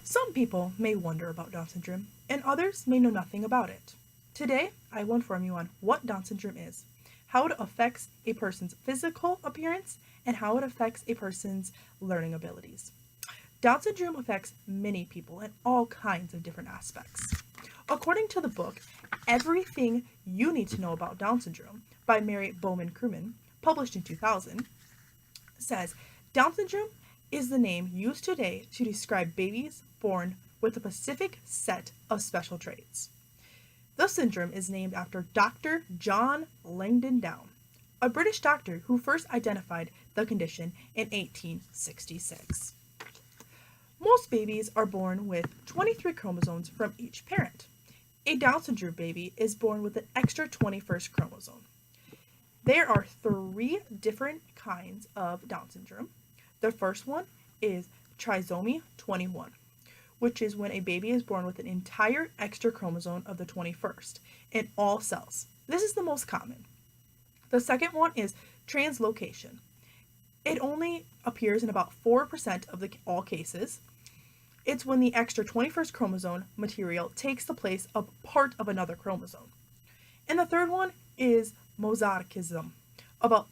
Some people may wonder about Down syndrome, and others may know nothing about it. Today, I will inform you on what Down syndrome is, how it affects a person's physical appearance, and how it affects a person's learning abilities. Down syndrome affects many people in all kinds of different aspects. According to the book, Everything You Need to Know About Down Syndrome by Mary Bowman Crewman, published in 2000, says Down syndrome is the name used today to describe babies born with a specific set of special traits. The syndrome is named after Dr. John Langdon Down, a British doctor who first identified the condition in 1866. Most babies are born with 23 chromosomes from each parent. A Down syndrome baby is born with an extra 21st chromosome. There are 3 different kinds of Down syndrome. The first one is trisomy 21, which is when a baby is born with an entire extra chromosome of the 21st in all cells. This is the most common. The second one is translocation. It only appears in about 4% of all cases. It's when the extra 21st chromosome material takes the place of part of another chromosome. And the third one is mosaicism, about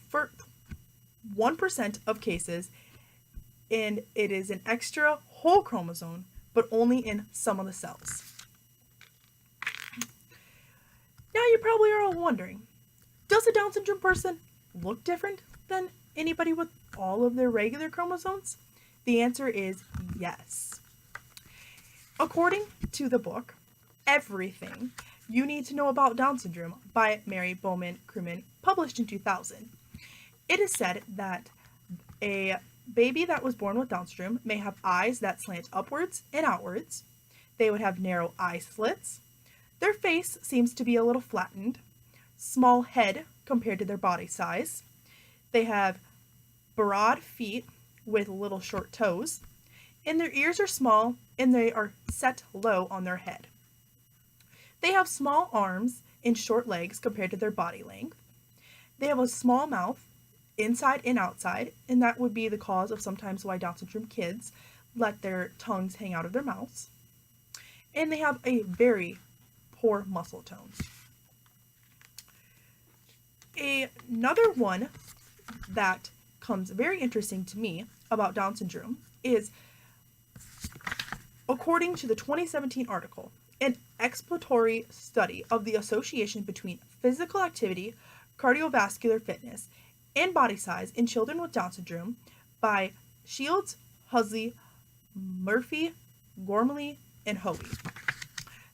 1% of cases, and it is an extra whole chromosome, but only in some of the cells. Now you probably are all wondering, does a Down syndrome person look different than anybody with all of their regular chromosomes? The answer is yes. According to the book, Everything You Need to Know About Down Syndrome by Mary Bowman Crewman, published in 2000, it is said that a baby that was born with Down syndrome may have eyes that slant upwards and outwards. They would have narrow eye slits. Their face seems to be a little flattened. Small head compared to their body size. They have broad feet with little short toes. And their ears are small and they are set low on their head. They have small arms and short legs compared to their body length. They have a small mouth, inside and outside, and that would be the cause of sometimes why Down syndrome kids let their tongues hang out of their mouths. And they have a very poor muscle tone. Another one that comes very interesting to me about Down syndrome is, according to the 2017 article, an exploratory study of the association between physical activity, cardiovascular fitness, and body size in children with Down syndrome by Shields, Huxley, Murphy, Gormley, and Hoey,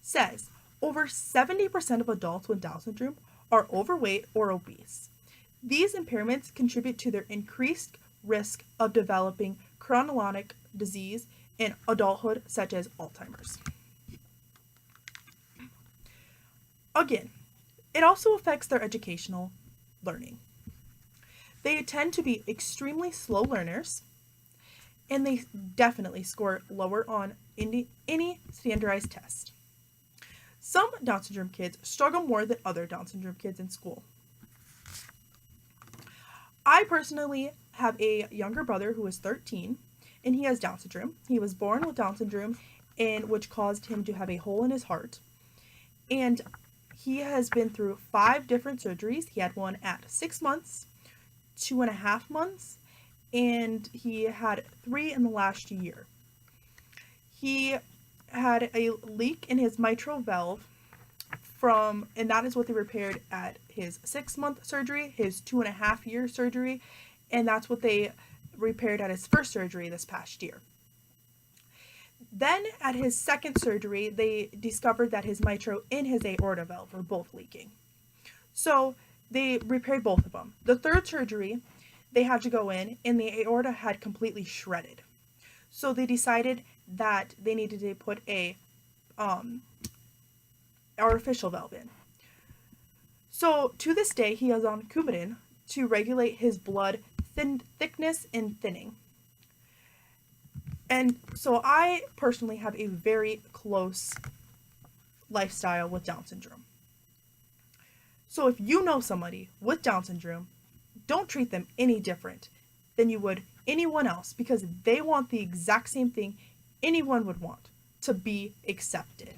says over 70% of adults with Down syndrome are overweight or obese. These impairments contribute to their increased risk of developing chronic disease in adulthood, such as Alzheimer's. Again, it also affects their educational learning. They tend to be extremely slow learners, and they definitely score lower on any standardized test. Some Down syndrome kids struggle more than other Down syndrome kids in school. I personally have a younger brother who is 13, and he has Down syndrome. He was born with Down syndrome, which caused him to have a hole in his heart. And he has been through 5 different surgeries. He had one at 6 months, 2.5 months, and he had 3 in the last year. He had a leak in his mitral valve and that is what they repaired at his 6-month surgery, his 2.5-year surgery, and that's what they repaired at his first surgery this past year. Then at his second surgery, they discovered that his mitral and his aorta valve were both leaking. So they repaired both of them. The third surgery, they had to go in and the aorta had completely shredded. So they decided that they needed to put a artificial valve in. So to this day, he is on Coumadin to regulate his blood thickness and thinning. And so I personally have a very close lifestyle with Down syndrome. So if you know somebody with Down syndrome, don't treat them any different than you would anyone else, because they want the exact same thing anyone would want, to be accepted.